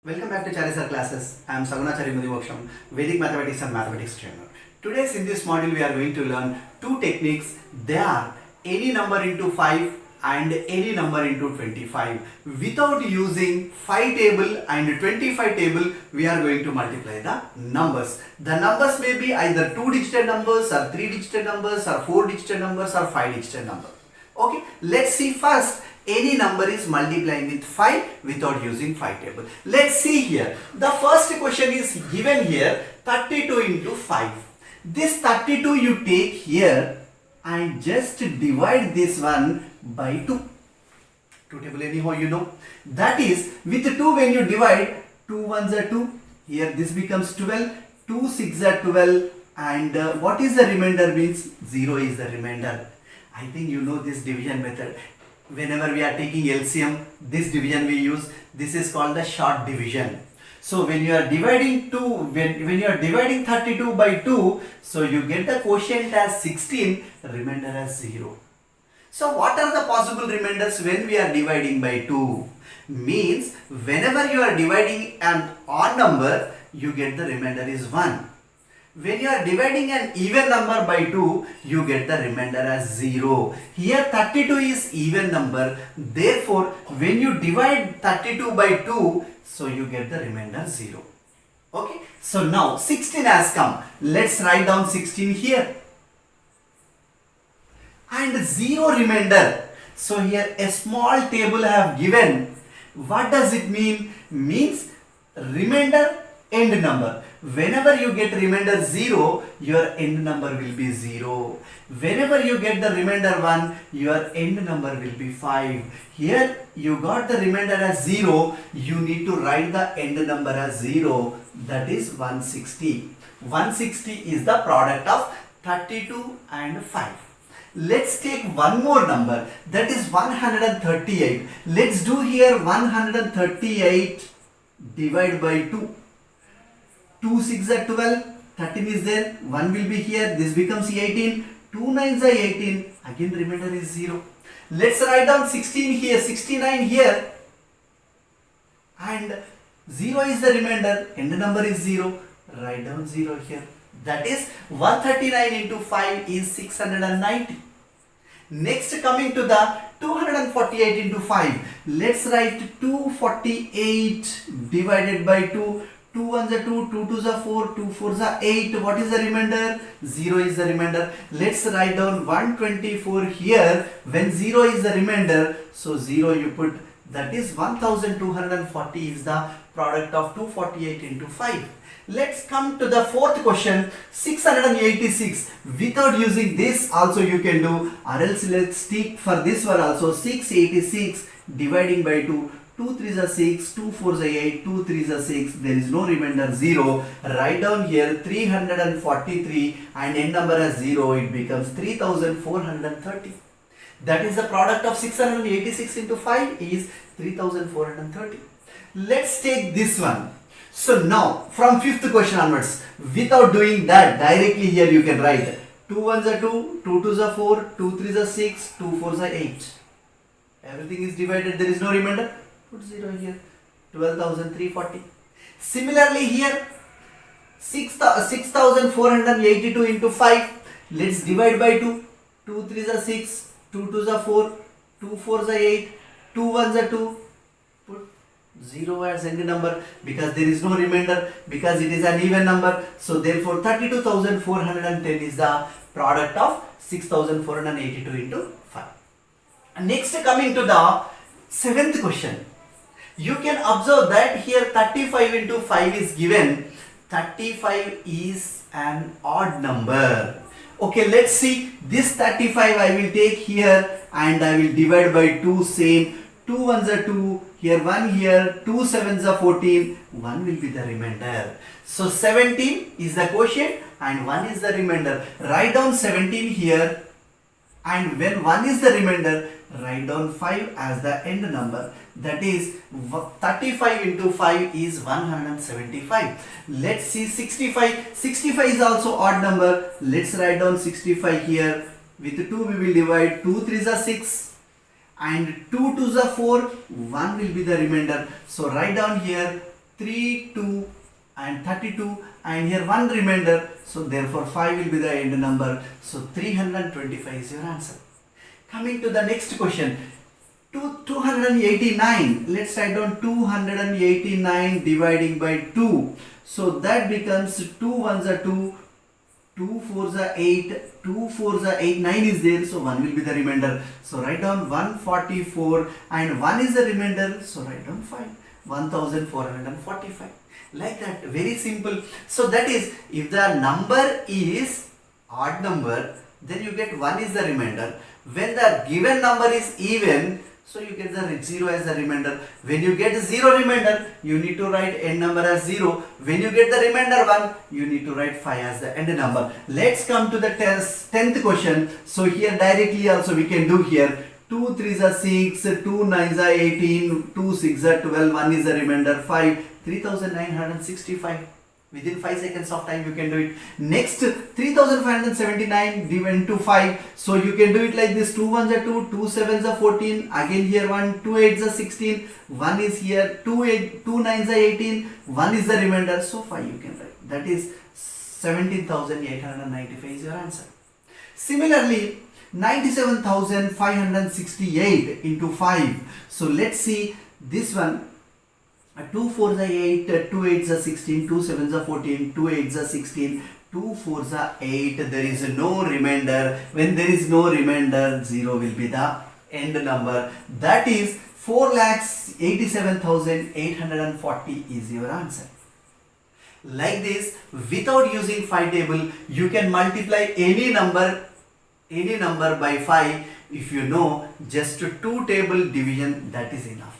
Welcome back to Charisar classes. I am Sagunachari Mudimoksham, Vedic Mathematics and Mathematics trainer. Today in this module we are going to learn two techniques. They are any number into 5 and any number into 25. Without using 5 table and 25 table, we are going to multiply the numbers. The numbers may be either 2-digit numbers or 3-digit numbers or 4-digit numbers or 5-digit numbers. Okay, let's see first. Any number is multiplying with 5 without using 5 table. Let's see here. The first question is given here 32 into 5. This 32 you take here and just divide this one by 2. 2 table anyhow you know. That is with 2 when you divide 2 ones are 2. Here this becomes 12. 2 6 are 12 and what is the remainder means 0 is the remainder. I think you know this division method. Whenever we are taking LCM, this division we use. This is called the short division. So when you are dividing when you are dividing 32 by 2, so you get the quotient as 16, remainder as 0. So what are the possible remainders when we are dividing by 2? Means whenever you are dividing an odd number, you get the remainder is 1. When you are dividing an even number by 2, you get the remainder as 0. Here 32 is even number. Therefore, when you divide 32 by 2, so you get the remainder 0. Okay. So now 16 has come. Let's write down 16 here. And 0 remainder. So here a small table I have given. What does it mean? Means remainder end number. Whenever you get remainder 0, your end number will be 0. Whenever you get the remainder 1, your end number will be 5. Here you got the remainder as 0, you need to write the end number as 0, that is 160. 160 is the product of 32 and 5. Let's take one more number, that is 138. Let's do here 138 divided by 2. 2 6 are 12, 13 is there, 1 will be here, this becomes 18, 2 9s are 18, again remainder is 0. Let's write down 16 here, 69 here, and 0 is the remainder, end number is 0, write down 0 here. That is 139 into 5 is 690. Next coming to the 248 into 5, let's write 248 divided by 2. 2 ones are 2, 2 twos are 4, 2 fours are 8. What is the remainder? 0 is the remainder. Let's write down 124 here. When 0 is the remainder, so 0 you put, that is 1240 is the product of 248 into 5. Let's come to the fourth question, 686. Without using this also you can do, or else let's take for this one also 686 dividing by 2. 2 3s are 6, 2 4s are 8, 2 3s are 6, there is no remainder 0. Write down here 343 and end number as 0, it becomes 3430. That is the product of 686 into 5 is 3430. Let's take this one. So now from fifth question onwards, without doing that, directly here you can write 2 1s are 2, 2 2s are 4, 2 3s are 6, 2 4s are 8. Everything is divided, there is no remainder. Put 0 here, 12,340. Similarly here, 6,482 into 5. Let's divide by 2. 2 3s are 6, 2 2s are 4, 2 4s are 8, 2 1s are 2. Put 0 as end number because there is no remainder, because it is an even number. So therefore 32,410 is the product of 6,482 into 5. Next coming to the seventh question. You can observe that here 35 into 5 is given. 35 is an odd number. Okay, let's see. This 35 I will take here and I will divide by 2 same. 2 ones are 2, here 1 here, 2 7s are 14, 1 will be the remainder. So 17 is the quotient and 1 is the remainder. Write down 17 here, and when 1 is the remainder, write down 5 as the end number. That is 35 into 5 is 175. Let's see 65. 65 is also odd number. Let's write down 65 here. With 2 we will divide. 2 3s are 6 and 2 2s are 4. 1 will be the remainder. So write down here 3, 2 and 32, and here one remainder, so therefore 5 will be the end number. So 325 is your answer. Coming to the next question, 289, let's write down 289 dividing by 2. So that becomes 2 ones are 2, 2 fours are 8, 2 fours are 8, 9 is there, so 1 will be the remainder. So write down 144 and 1 is the remainder, so write down 5, 1445. Like that, very simple. So that is, if the number is odd number, then you get 1 is the remainder. When the given number is even, so you get the 0 as the remainder. When you get 0 remainder, you need to write end number as 0. When you get the remainder 1, you need to write 5 as the end number. Let's come to the 10th question. So here directly also we can do here. 2 3s are 6, 2 9s are 18, 2 6s are 12, 1 is the remainder 5, 3965. Within 5 seconds of time you can do it. Next, 3579 divided into 5. So you can do it like this. 2 1s are 2, 2 7s are 14. Again here 1, 2 8s are 16. 1 is here, 2 9s are 18. 1 is the remainder. So 5 you can write. That is 17,895 is your answer. Similarly, 97,568 into 5. So let's see this one. 2 4s are 8, 2 8s are 16, 2 7s are 14, 2 8s are 16, 2 4s are 8. There is no remainder. When there is no remainder, 0 will be the end number. That is 4,87,840 is your answer. Like this, without using 5 table, you can multiply any number by 5. If you know just 2 table division, that is enough.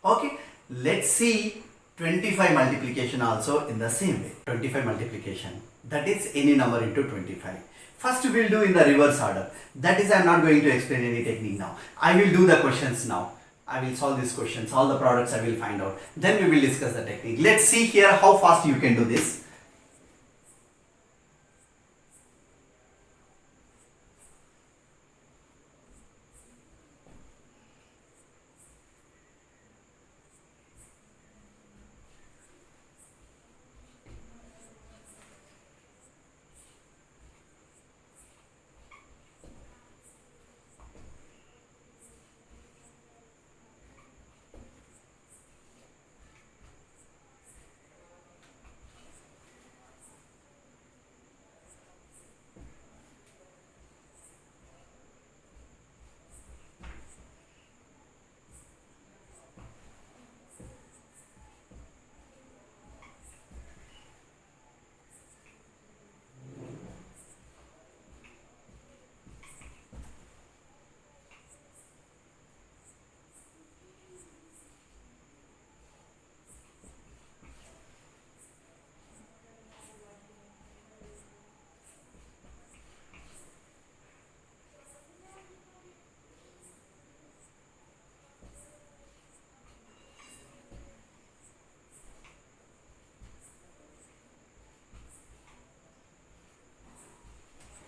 Okay. Let's see 25 multiplication also in the same way. 25 multiplication, that is any number into 25. First we will do in the reverse order. That is, I am not going to explain any technique now. I will do the questions now. I will solve these questions. All the products I will find out. Then we will discuss the technique. Let's see here how fast you can do this.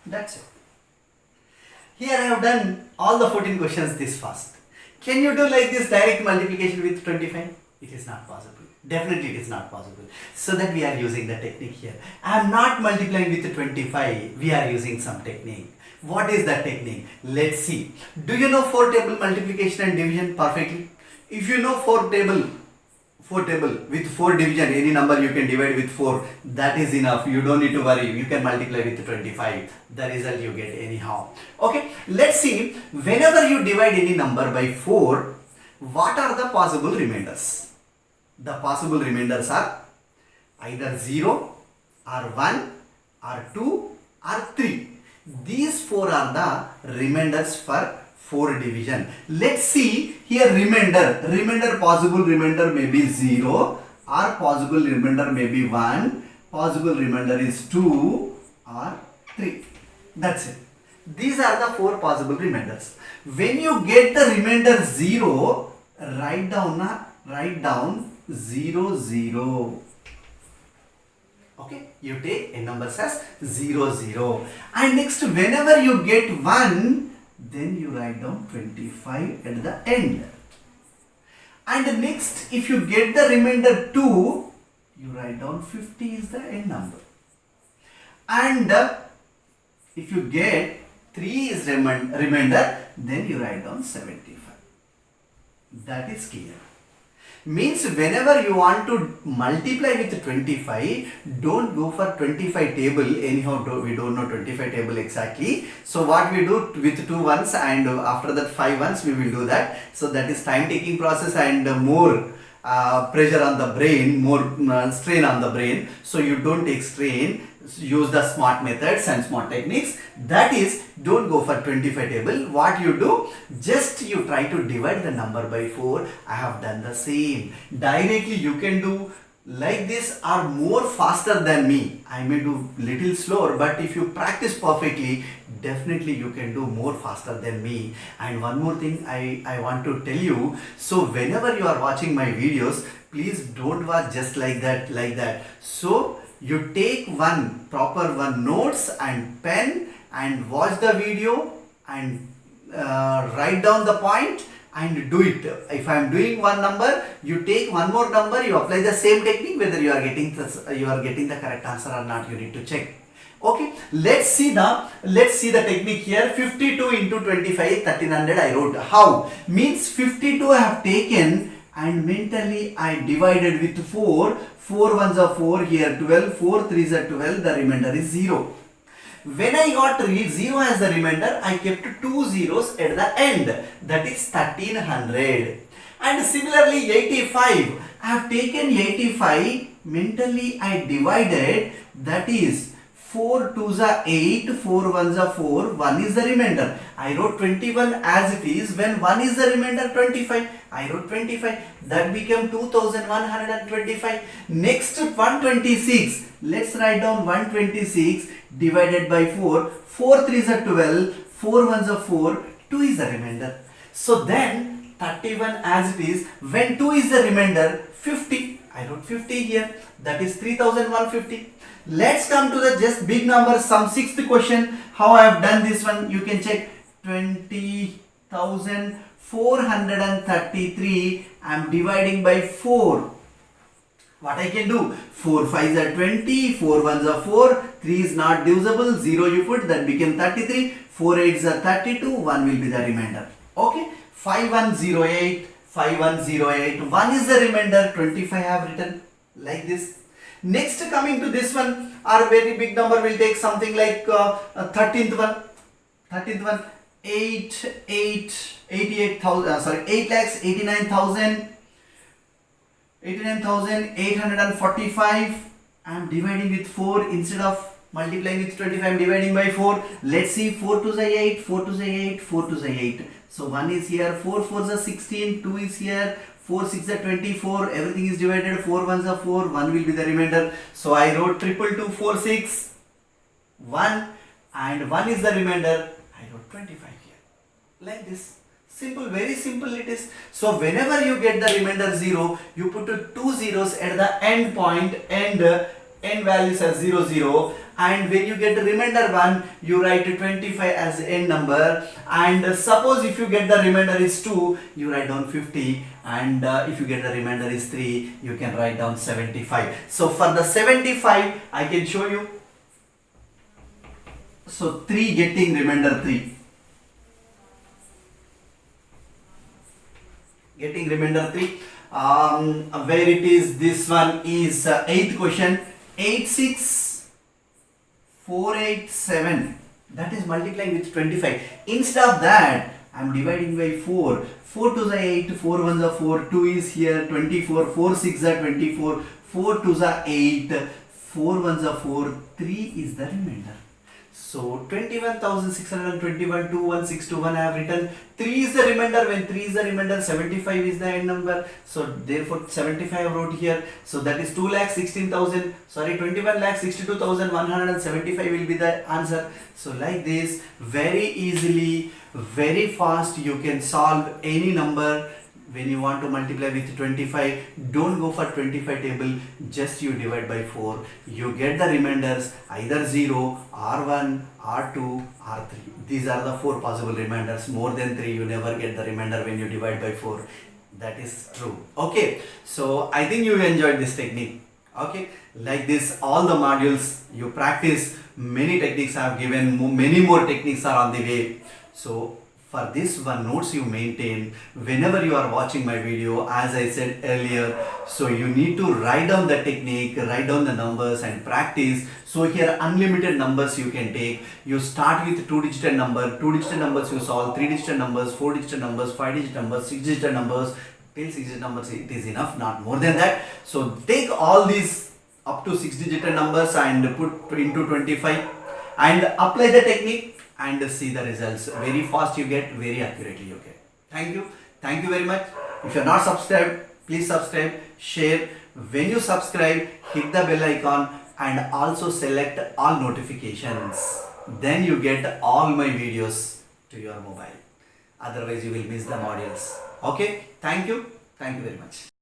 That's it. Here I have done all the 14 questions this fast. Can you do like this direct multiplication with 25? It is not possible. Definitely it is not possible. So that we are using the technique here. I am not multiplying with 25. We are using some technique. What is that technique? Let's see. Do you know 4 table multiplication and division perfectly? If you know 4 table with 4 division, any number you can divide with 4, that is enough. You don't need to worry. You can multiply with 25. The result you get anyhow. Okay, let's see. Whenever you divide any number by 4, what are the possible remainders? The possible remainders are either 0 or 1 or 2 or 3. These 4 are the remainders for 4 division. Let's see here remainder possible remainder may be 0 or possible remainder may be 1, possible remainder is 2 or 3. That's it. These are the 4 possible remainders. When you get the remainder 0, write down 0 0. Okay, you take a number as 0 0. And next, whenever you get 1, then you write down 25 at the end. And next, if you get the remainder 2, you write down 50 is the end number. And if you get 3 is remainder, then you write down 75. That is clear. Means whenever you want to multiply with 25, don't go for 25 table. Anyhow, we don't know 25 table exactly. So what we do with 2 ones, and after that 5 ones we will do that. So that is time taking process and more pressure on the brain, more strain on the brain. So you don't take strain. Use the smart methods and smart techniques. That is, don't go for 25 table. What you do, just you try to divide the number by 4. I have done the same. Directly you can do like this or more faster than me. I may do little slower, but if you practice perfectly, definitely you can do more faster than me. And one more thing I want to tell you. So whenever you are watching my videos, please don't watch just like that. So you take one proper notes and pen and watch the video and write down the point and do it. If I am doing one number, you take one more number, you apply the same technique, whether you are getting the correct answer or not, you need to check. Okay, let's see the technique here. 52 into 25, 1300 I wrote. How? Means 52 I have taken and mentally I divided with 4. 4 ones are 4, here 12, 4 threes are 12, the remainder is 0. When I got 0 as the remainder, I kept 2 zeros at the end, that is 1300. And similarly 85, I have taken 85, mentally I divided, that is 4 twos are 8, 4 ones are 4, 1 is the remainder. I wrote 21 as it is. When 1 is the remainder, 25. I wrote 25. That became 2125. Next 126. Let's write down 126 divided by 4. 4 threes are 12, 4 ones are 4, 2 is the remainder. So then 31 as it is. When 2 is the remainder, 50. I wrote 50 here. That is 3150. Let's come to the just big number, some sixth question. How I have done this one, you can check. 20,433. I am dividing by 4. What I can do? 4 5s are 20, 4 1s are 4, 3 is not divisible, 0 you put, that became 33, 4 8s are 32, 1 will be the remainder. Okay, 5108, 5108, 1 is the remainder, 25 I have written like this. Next, coming to this one, our very big number will take something like 13th one, 8 lakhs 89,845. I am dividing with 4 instead of multiplying with 25. I am dividing by 4. Let's see, 4 to the 8, 4 to the 8, 4 to the 8. So 1 is here, 4 4s are 16, 2 is here, 4 6 are 24, everything is divided, 4 1s are 4, 1 will be the remainder. So I wrote 22246, 1, and 1 is the remainder. I wrote 25 here, like this. Simple, very simple it is. So whenever you get the remainder 0, you put 2 zeros at the end point, end values as 0 0, and when you get the remainder 1, you write 25 as the end number. And suppose if you get the remainder is 2, you write down 50, and if you get the remainder is 3, you can write down 75. So for the 75, I can show you. So 3 getting remainder 3. Getting remainder 3. Where it is, this one is 8th question. 86487. That is multiplying with 25. Instead of that, I am dividing by 4. 4 to the 8, 4 1s are 4, 2 is here, 24, 4 6 are 24, 4 2s are 8, 4 1s are 4, 3 is the remainder. So 21,621, 21621 I have written. 3 is the remainder. When 3 is the remainder, 75 is the end number. So therefore 75 I wrote here. So that is 21,62,175 will be the answer. So like this, very easily, very fast you can solve any number. When you want to multiply with 25, don't go for 25 table, just you divide by 4. You get the remainders either 0, R1, R2, R3. These are the 4 possible remainders. More than 3, you never get the remainder when you divide by 4. That is true. Okay, so I think you enjoyed this technique. Okay, like this, all the modules you practice, many techniques I have given, many more techniques are on the way. So for this one notes you maintain whenever you are watching my video, as I said earlier, so you need to write down the technique, write down the numbers and practice. So here unlimited numbers you can take. You start with 2-digit number, 2-digit numbers you solve, 3-digit numbers, 4-digit numbers, 5-digit numbers, 6-digit numbers, till 6-digit numbers it is enough, not more than that. So take all these up to 6-digit numbers and put into 25 and apply the technique and see the results. Very fast you get, very accurately you get. Thank you very much. If you are not subscribed, please subscribe, share. When you subscribe, hit the bell icon and also select all notifications. Then you get all my videos to your mobile. Otherwise you will miss the modules. Okay, thank you very much.